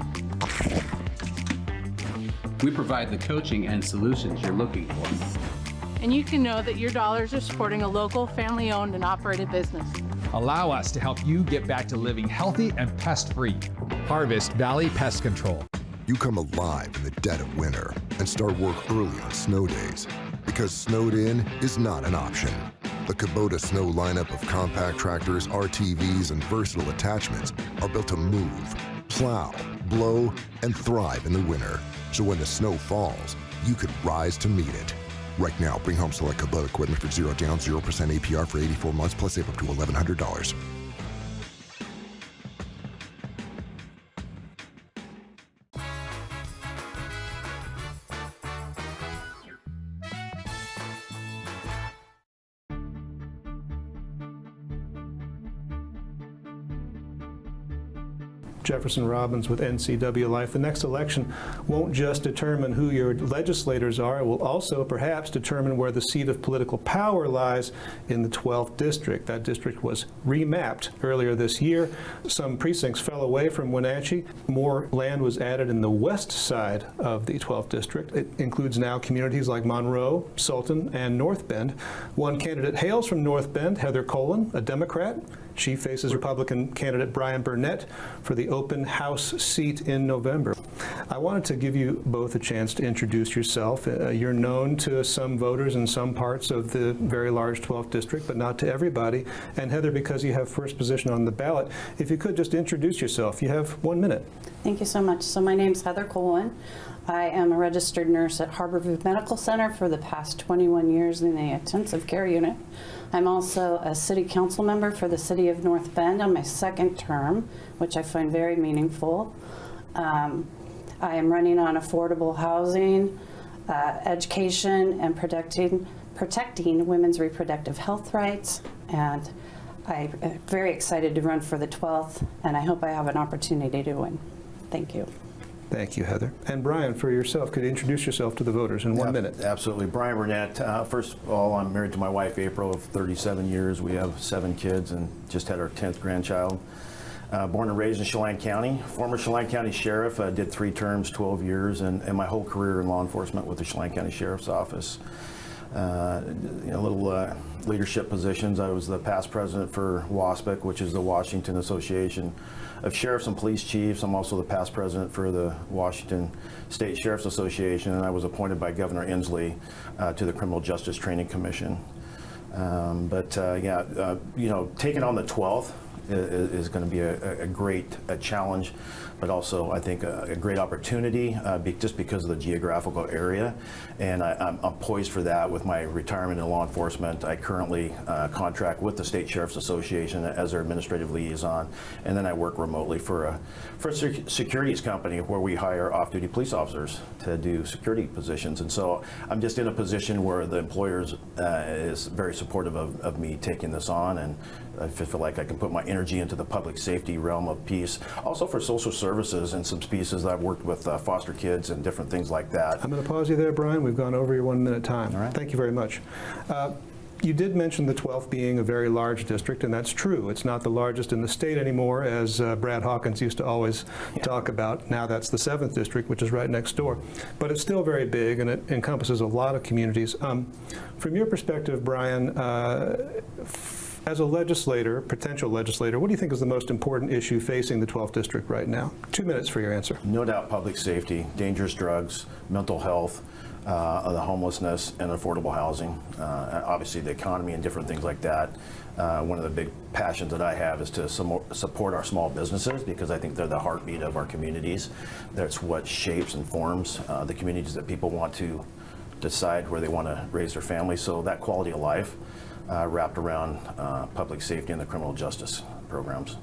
We provide the coaching and solutions you're looking for. And you can know that your dollars are supporting a local, family-owned and operated business. Allow us to help you get back to living healthy and pest-free. Harvest Valley Pest Control. You come alive in the dead of winter and start work early on snow days, because snowed in is not an option. The Kubota Snow lineup of compact tractors, RTVs, and versatile attachments are built to move, plow, blow, and thrive in the winter. So when the snow falls, you can rise to meet it. Right now, bring home select Kubota equipment for 0 down, 0% APR for 84 months, plus save up to $1,100. Jefferson Robbins with NCW Life. The next election won't just determine who your legislators are, it will also perhaps determine where the seat of political power lies in the 12th district. That district was remapped earlier this year. Some precincts fell away from Wenatchee. More land was added in the west side of the 12th district. It includes now communities like Monroe, Sultan, and North Bend. One candidate hails from North Bend, Heather Colon, a Democrat. She faces Republican candidate Brian Burnett for the open House seat in November. I wanted to give you both a chance to introduce yourself. You're known to some voters in some parts of the very large 12th district, but not to everybody. And Heather, because you have first position on the ballot, if you could just introduce yourself. You have 1 minute. Thank you so much. So my name's Heather Colwin. I am a registered nurse at Harborview Medical Center for the past 21 years in the intensive care unit. I'm also a city council member for the city of North Bend on my second term, which I find very meaningful. I am running on affordable housing, education, and protecting women's reproductive health rights. And I'm very excited to run for the 12th, and I hope I have an opportunity to win. Thank you. Thank you, Heather. And Brian, for yourself, could you introduce yourself to the voters in 1 minute? Absolutely. Brian Burnett. First of all, I'm married to my wife, April, of 37 years. We have 7 kids and just had our 10th grandchild. Born and raised in Chelan County. Former Chelan County Sheriff. Did 3 terms, 12 years, and my whole career in law enforcement with the Chelan County Sheriff's Office. A little leadership positions. I was the past president for WASPC, which is the Washington Association of Sheriffs and Police Chiefs. I'm also the past president for the Washington State Sheriff's Association, and I was appointed by Governor Inslee to the Criminal Justice Training Commission. You know, taking on the 12th is going to be a great challenge, but also I think a great opportunity just because of the geographical area. And I'm poised for that with my retirement in law enforcement. I currently contract with the State Sheriff's Association as their administrative liaison, and then I work remotely for a securities company where we hire off-duty police officers to do security positions. And so I'm just in a position where the employers is very supportive of me taking this on, and I feel like I can put my energy into the public safety realm of peace. Also for social services and some pieces I've worked with foster kids and different things like that. I'm going to pause you there, Brian. We've gone over your 1 minute time. All right. Thank you very much. You did mention the 12th being a very large district, and that's true. It's not the largest in the state anymore, as Brad Hawkins used to always talk about. Now that's the 7th district, which is right next door. But it's still very big, and it encompasses a lot of communities. From your perspective, Brian, as a legislator, potential legislator, what do you think is the most important issue facing the 12th district right now? 2 minutes for your answer. No doubt public safety, dangerous drugs, mental health, the homelessness, and affordable housing. Obviously the economy and different things like that. One of the big passions that I have is to support our small businesses, because I think they're the heartbeat of our communities. That's what shapes and forms the communities that people want to decide where they want to raise their family. So that quality of life wrapped around public safety and the criminal justice programs.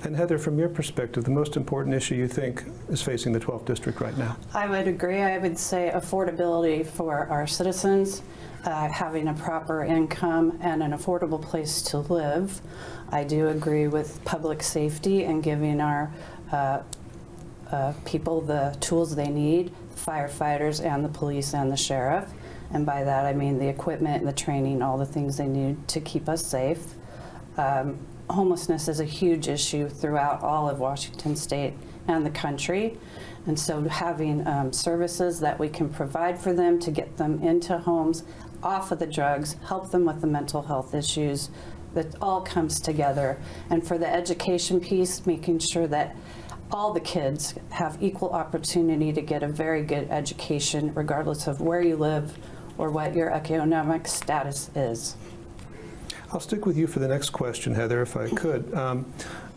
And Heather, from your perspective, the most important issue you think is facing the 12th district right now? I would agree. I would say affordability for our citizens, having a proper income and an affordable place to live. I do agree with public safety and giving our people the tools they need, firefighters and the police and the sheriff. And by that I mean the equipment and the training, all the things they need to keep us safe. Homelessness is a huge issue throughout all of Washington State and the country. And so having services that we can provide for them to get them into homes, off of the drugs, help them with the mental health issues, that all comes together. And for the education piece, making sure that all the kids have equal opportunity to get a very good education regardless of where you live or what your economic status is. I'll stick with you for the next question, Heather, if I could.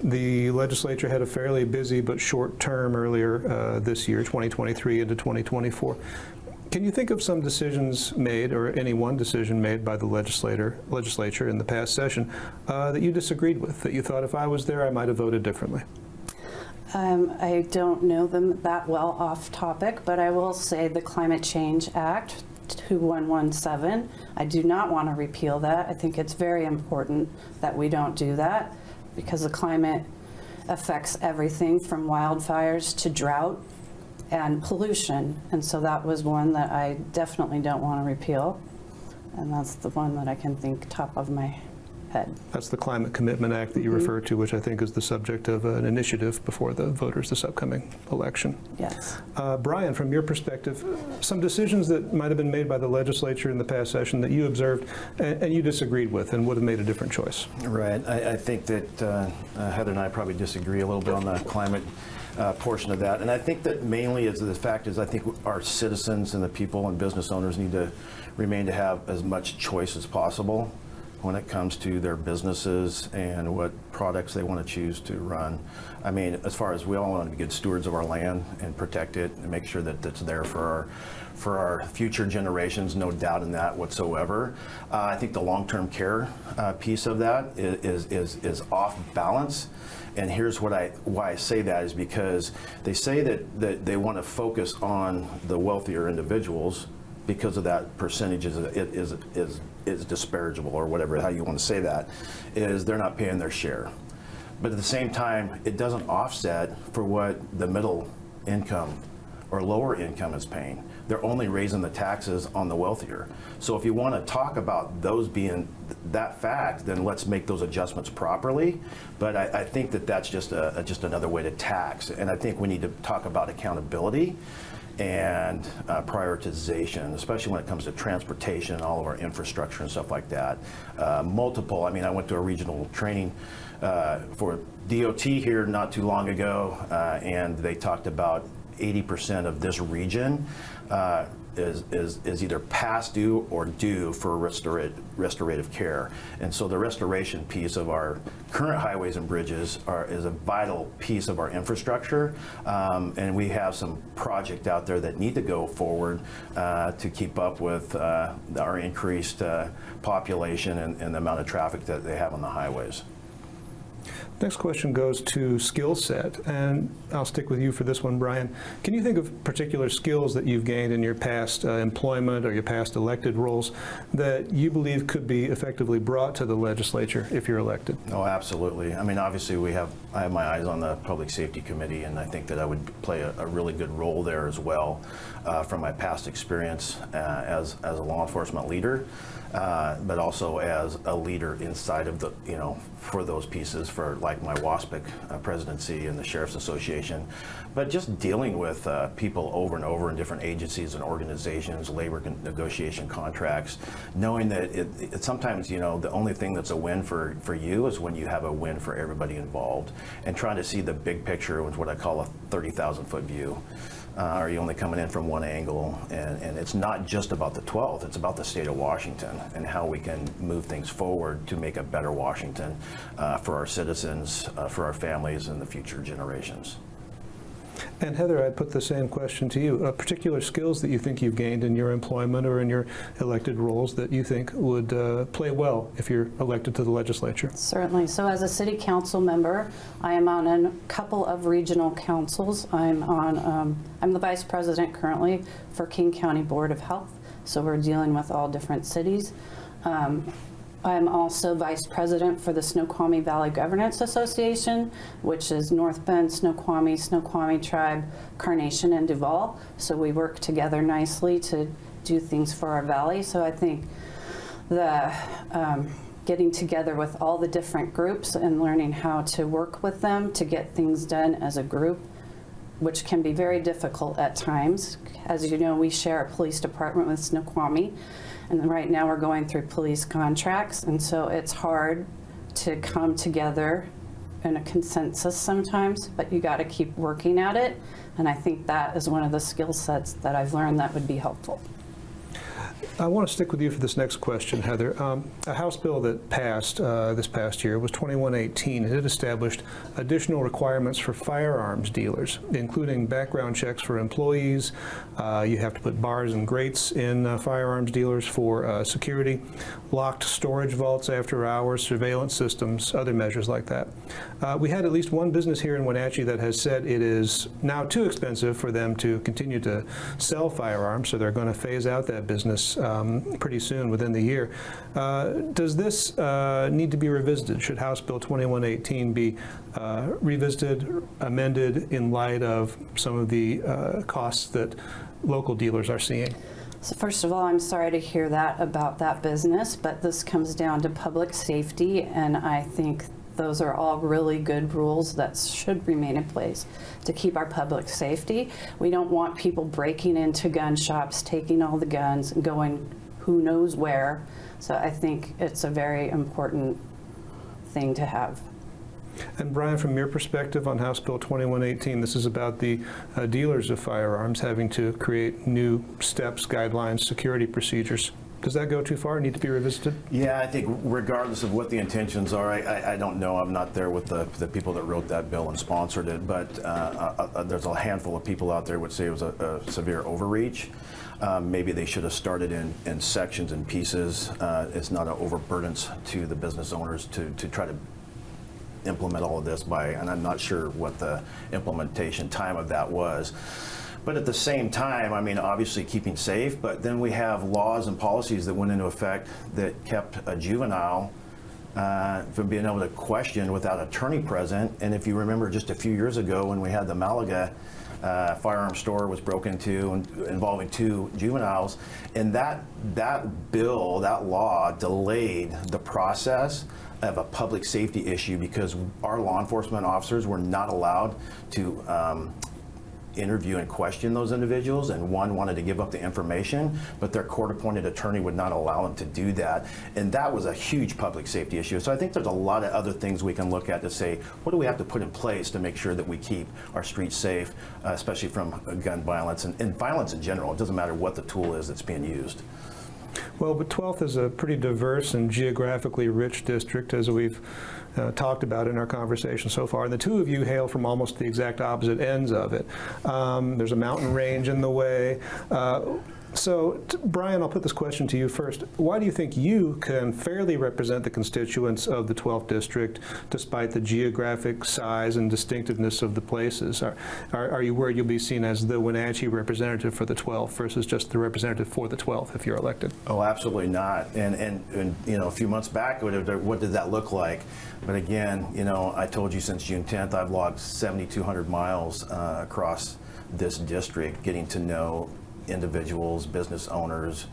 The legislature had a fairly busy but short term earlier this year, 2023 into 2024. Can you think of some decisions made, or any one decision made by the legislature in the past session that you disagreed with, that you thought if I was there I might have voted differently? I don't know them that well off topic, but I will say the Climate Change Act 2117. I do not want to repeal that. I think it's very important that we don't do that, because the climate affects everything from wildfires to drought and pollution. And so that was one that I definitely don't want to repeal. And that's the one that I can think top of my head. That's the Climate Commitment Act that you refer to, which I think is the subject of an initiative before the voters this upcoming election. Yes. Brian, from your perspective, some decisions that might have been made by the legislature in the past session that you observed and you disagreed with and would have made a different choice. Right. I think that Heather and I probably disagree a little bit on the climate portion of that. And I think that mainly is the fact is I think our citizens and the people and business owners need to remain to have as much choice as possible when it comes to their businesses and what products they want to choose to run. I mean, as far as we all want to be good stewards of our land and protect it and make sure that it's there for our future generations, no doubt in that whatsoever. I think the long-term care piece of that is off balance. And here's why I say that is because they say that they want to focus on the wealthier individuals because of that percentage is disparageable, or whatever, how you want to say that, is they're not paying their share. But at the same time, it doesn't offset for what the middle income or lower income is paying. They're only raising the taxes on the wealthier. So if you want to talk about those being that fact, then let's make those adjustments properly. But I think that that's just another way to tax. And I think we need to talk about accountability and prioritization, especially when it comes to transportation, all of our infrastructure and stuff like that. Multiple, I mean, I went to a regional training for DOT here not too long ago, and they talked about 80% of this region is either past due or due for restorative care. And so the restoration piece of our current highways and bridges is a vital piece of our infrastructure. And we have some projects out there that need to go forward to keep up with our increased population and the amount of traffic that they have on the highways. Next question goes to skill set, and I'll stick with you for this one, Brian. Can you think of particular skills that you've gained in your past employment or your past elected roles that you believe could be effectively brought to the legislature if you're elected? Oh, absolutely. I mean, obviously I have my eyes on the Public Safety Committee, and I think that I would play a really good role there as well from my past experience as a law enforcement leader. But also as a leader inside of the, for those pieces, for like my WASPIC presidency and the Sheriff's Association. But just dealing with people over and over in different agencies and organizations, labor negotiation contracts, knowing that it sometimes, the only thing that's a win for you is when you have a win for everybody involved, and trying to see the big picture with what I call a 30,000-foot view. Are you only coming in from one angle? And it's not just about the 12th, it's about the state of Washington and how we can move things forward to make a better Washington for our citizens, for our families, and the future generations. And Heather, I'd put the same question to you. Particular skills that you think you've gained in your employment or in your elected roles that you think would play well if you're elected to the legislature? Certainly. So as a city council member, I am on a couple of regional councils. I'm the vice president currently for King County Board of Health. So we're dealing with all different cities. I'm also vice president for the Snoqualmie Valley Governance Association, which is North Bend, Snoqualmie Tribe, Carnation, and Duval. So we work together nicely to do things for our valley. So I think the getting together with all the different groups and learning how to work with them to get things done as a group, which can be very difficult at times. As you know, we share a police department with Snoqualmie. And right now we're going through police contracts, and so it's hard to come together in a consensus sometimes, but you got to keep working at it. And I think that is one of the skill sets that I've learned that would be helpful. I want to stick with you for this next question, Heather. A House bill that passed this past year was 2118. It established additional requirements for firearms dealers, including background checks for employees. You have to put bars and grates in firearms dealers for security, locked storage vaults after hours, surveillance systems, other measures like that. We had at least one business here in Wenatchee that has said it is now too expensive for them to continue to sell firearms, so they're going to phase out that business pretty soon, within the year. Does this need to be revisited? Should House Bill 2118 be revisited, amended in light of some of the costs that local dealers are seeing? So first of all, I'm sorry to hear that about that business, but this comes down to public safety, and I think those are all really good rules that should remain in place to keep our public safety. We don't want people breaking into gun shops, taking all the guns, and going who knows where. So I think it's a very important thing to have. And Brian, from your perspective on House Bill 2118, this is about the dealers of firearms having to create new steps, guidelines, security procedures. Does that go too far? Need to be revisited? Yeah, I think regardless of what the intentions are, I don't know. I'm not there with the people that wrote that bill and sponsored it, but there's a handful of people out there would say it was a severe overreach. Maybe they should have started in sections and pieces. It's not an overburdens to the business owners to try to implement all of this and I'm not sure what the implementation time of that was. But at the same time, I mean, obviously keeping safe, but then we have laws and policies that went into effect that kept a juvenile from being able to question without an attorney present. And if you remember just a few years ago when we had the Malaga firearm store was broken into involving 2 juveniles, and that bill, that law delayed the process of a public safety issue because our law enforcement officers were not allowed to interview and question those individuals, and one wanted to give up the information, but their court-appointed attorney would not allow them to do that. And that was a huge public safety issue. So I think there's a lot of other things we can look at to say, what do we have to put in place to make sure that we keep our streets safe, especially from gun violence and violence in general. It doesn't matter what the tool is that's being used. Well, but 12th is a pretty diverse and geographically rich district, as we've talked about in our conversation so far. And the two of you hail from almost the exact opposite ends of it. There's a mountain range in the way. So, Brian, I'll put this question to you first. Why do you think you can fairly represent the constituents of the 12th District despite the geographic size and distinctiveness of the places? Are you worried you'll be seen as the Wenatchee representative for the 12th versus just the representative for the 12th if you're elected? Oh, absolutely not. And you know, a few months back, what did that look like? But again, you know, I told you since June 10th, I've logged 7,200 miles across this district, getting to know individuals, business owners,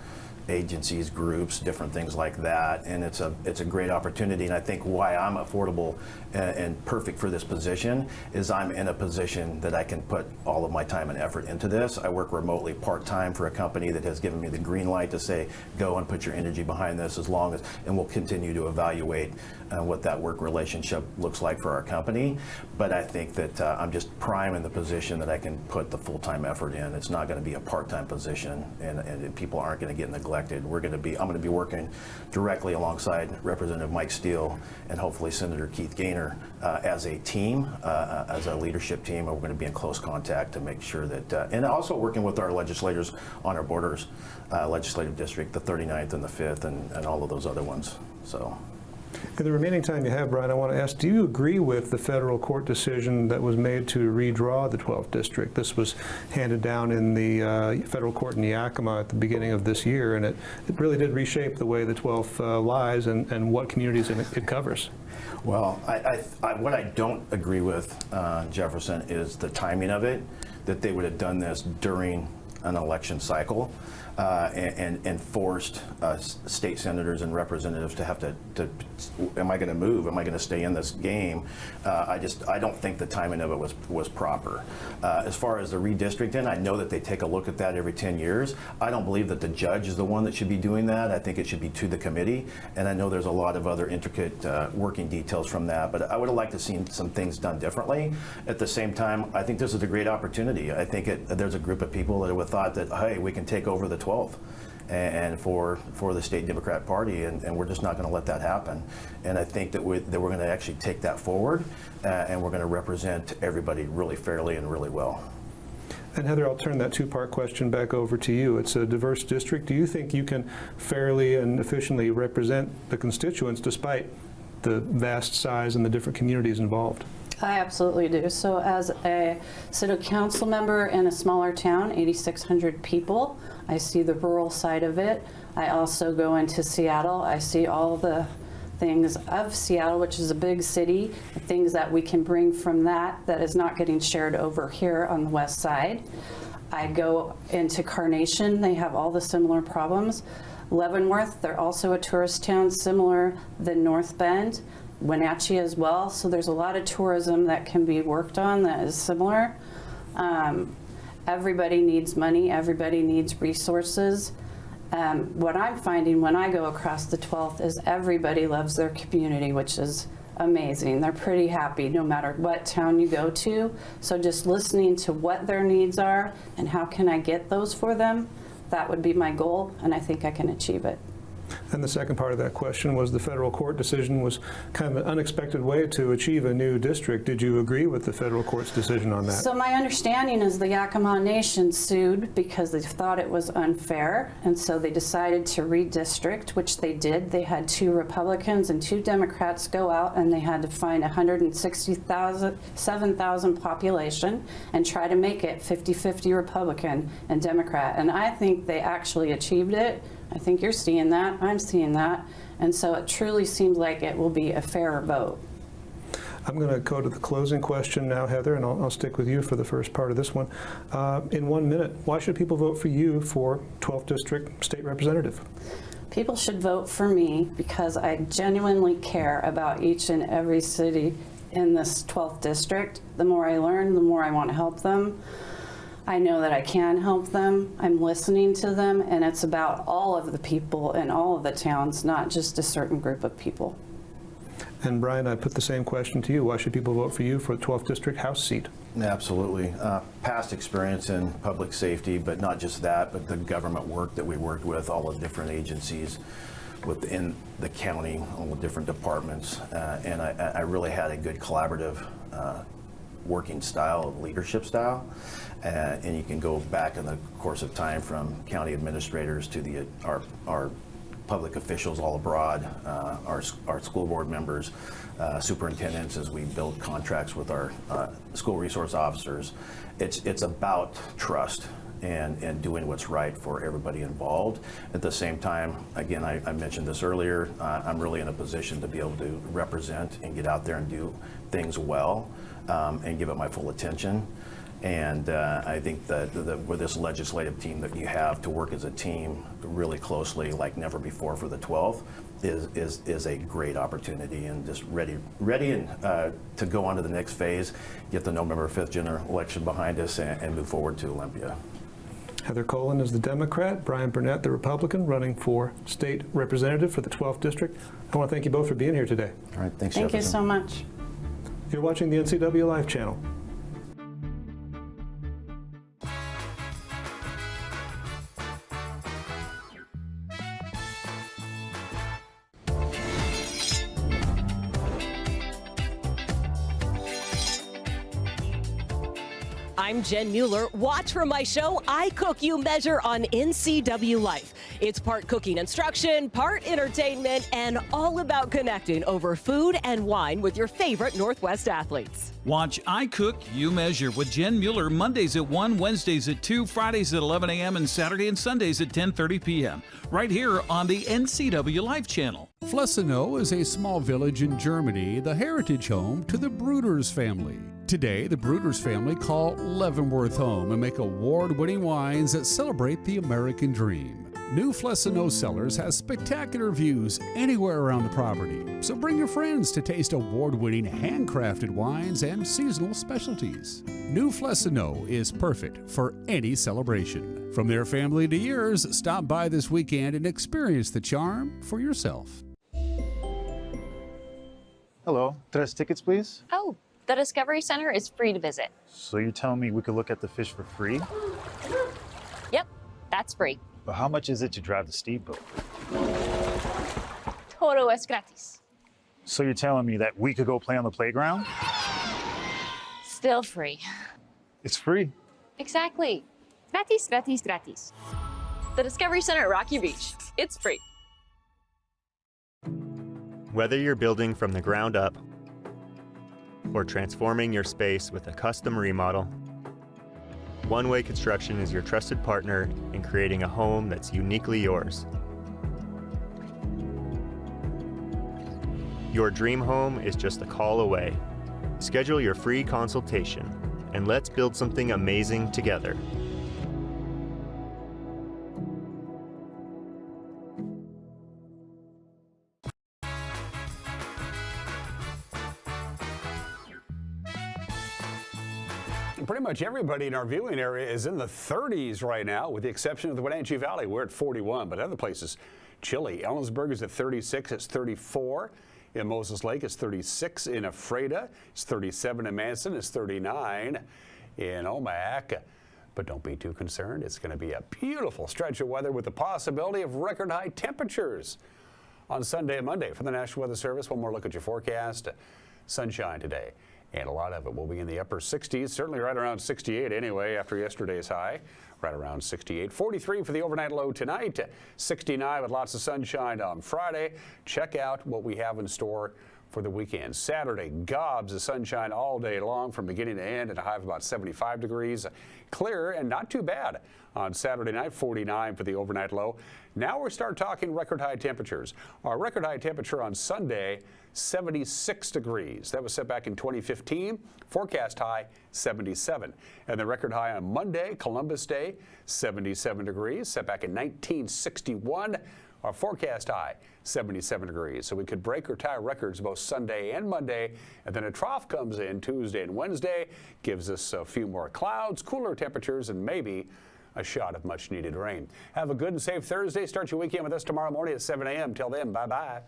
agencies, groups, different things like that, and it's a great opportunity. And I think why I'm affordable and perfect for this position is I'm in a position that I can put all of my time and effort into this. I work remotely part-time for a company that has given me the green light to say go and put your energy behind this, as long as, and we'll continue to evaluate what that work relationship looks like for our company. But I think that I'm just prime in the position that I can put the full-time effort in. It's not going to be a part-time position, and people aren't going to get neglected. I'm going to be working directly alongside Representative Mike Steele and hopefully Senator Keith Gaynor as a team, as a leadership team. We're going to be in close contact to make sure that, and also working with our legislators on our borders, legislative district, the 39th and the 5th, and all of those other ones. So. In the remaining time you have, Brian, I want to ask, do you agree with the federal court decision that was made to redraw the 12th district? This was handed down in the federal court in Yakima at the beginning of this year, and it really did reshape the way the 12th lies and what communities it covers. Well, what I don't agree with, Jefferson, is the timing of it, that they would have done this during an election cycle. And forced state senators and representatives to have to am I going to move? Am I going to stay in this game? I don't think the timing of it was proper. As far as the redistricting, I know that they take a look at that every 10 years. I don't believe that the judge is the one that should be doing that. I think it should be to the committee. And I know there's a lot of other intricate working details from that. But I would have liked to see some things done differently. At the same time, I think this is a great opportunity. I think there's a group of people that would have thought that, hey, we can take over the 12th. And for the state Democrat Party, and we're just not going to let that happen. And I think that we're going to actually take that forward, and we're going to represent everybody really fairly and really well. And Heather, I'll turn that two-part question back over to you. It's a diverse district. Do you think you can fairly and efficiently represent the constituents despite the vast size and the different communities involved? I absolutely do. So as a city council member in a smaller town, 8,600 people, I see the rural side of it. I also go into Seattle. I see all the things of Seattle, which is a big city, the things that we can bring from that is not getting shared over here on the west side. I go into Carnation. They have all the similar problems. Leavenworth, they're also a tourist town, similar than North Bend. Wenatchee as well, so there's a lot of tourism that can be worked on that is similar. Everybody needs money, everybody needs resources. What I'm finding when I go across the 12th is everybody loves their community, which is amazing. They're pretty happy no matter what town you go to. So just listening to what their needs are and how can I get those for them, that would be my goal, and I think I can achieve it. And the second part of that question was the federal court decision was kind of an unexpected way to achieve a new district. Did you agree with the federal court's decision on that? So my understanding is the Yakima Nation sued because they thought it was unfair, and so they decided to redistrict, which they did. They had 2 Republicans and 2 Democrats go out, and they had to find 167,000 population and try to make it 50-50 Republican and Democrat. And I think they actually achieved it. I think you're seeing that, I'm seeing that, and so it truly seems like it will be a fair vote. I'm going to go to the closing question now, Heather, and I'll stick with you for the first part of this one. In 1 minute, why should people vote for you for 12th District State Representative? People should vote for me because I genuinely care about each and every city in this 12th District. The more I learn, the more I want to help them. I know that I can help them. I'm listening to them, and it's about all of the people in all of the towns, not just a certain group of people. And Brian, I put the same question to you. Why should people vote for you for the 12th District House seat? Absolutely. Past experience in public safety, but not just that, but the government work that we worked with, all the different agencies within the county, all the different departments. And I really had a good collaborative working style, leadership style. And you can go back in the course of time from county administrators to our public officials all abroad, our school board members, superintendents as we build contracts with our school resource officers. It's about trust and doing what's right for everybody involved. At the same time, again, I mentioned this earlier, I'm really in a position to be able to represent and get out there and do things well and give it my full attention. And I think that with this legislative team that you have to work as a team really closely like never before for the 12th is a great opportunity, and just ready and to go on to the next phase, get the November 5th general election behind us and move forward to Olympia. Heather Colin is the Democrat, Brian Burnett, the Republican, running for state representative for the 12th District. I want to thank you both for being here today. All right, thanks, Thank you so much. You're watching the NCW Live channel. I'm Jen Mueller. Watch for my show, I Cook, You Measure on NCW Life. It's part cooking instruction, part entertainment, and all about connecting over food and wine with your favorite Northwest athletes. Watch I Cook, You Measure with Jen Mueller Mondays at 1, Wednesdays at 2, Fridays at 11 a.m., and Saturday and Sundays at 10:30 p.m. right here on the NCW Life channel. Flessenow is a small village in Germany, the heritage home to the Bruders family. Today, the Bruders family call Leavenworth home and make award-winning wines that celebrate the American dream. New Flessenow Cellars has spectacular views anywhere around the property, so bring your friends to taste award-winning handcrafted wines and seasonal specialties. New Flessenow is perfect for any celebration. From their family to yours, stop by this weekend and experience the charm for yourself. Hello, 3 tickets, please. Oh, the Discovery Center is free to visit. So you're telling me we could look at the fish for free? Yep, that's free. But how much is it to drive the steamboat? Todo es gratis. So you're telling me that we could go play on the playground? Still free. It's free. Exactly. Gratis, gratis, gratis. The Discovery Center at Rocky Beach. It's free. Whether you're building from the ground up or transforming your space with a custom remodel, One Way Construction is your trusted partner in creating a home that's uniquely yours. Your dream home is just a call away. Schedule your free consultation, and let's build something amazing together. Pretty much everybody in our viewing area is in the 30s right now, with the exception of the Wenatchee Valley. We're at 41, but other places chilly. Ellensburg is at 36. It's 34 in Moses Lake. It's 36 in Ephrata. It's 37 in Manson. It's 39 in Omak. But don't be too concerned. It's going to be a beautiful stretch of weather with the possibility of record high temperatures on Sunday and Monday. For the National Weather Service, one more look at your forecast. Sunshine today. And a lot of it will be in the upper 60s, certainly right around 68 anyway after yesterday's high, right around 68. 43 for the overnight low tonight, 69 with lots of sunshine on Friday. Check out what we have in store for the weekend. Saturday, gobs of sunshine all day long from beginning to end, and a high of about 75 degrees. Clear and not too bad on Saturday night, 49 for the overnight low. Now we start talking record high temperatures. Our record high temperature on Sunday, 76 degrees. That was set back in 2015. Forecast high, 77. And the record high on Monday, Columbus Day, 77 degrees, set back in 1961. Our forecast high, 77 degrees. So we could break or tie records both Sunday and Monday. And then a trough comes in Tuesday and Wednesday, gives us a few more clouds, cooler temperatures, and maybe a shot of much needed rain. Have a good and safe Thursday. Start your weekend with us tomorrow morning at 7 a.m. Till then, bye-bye.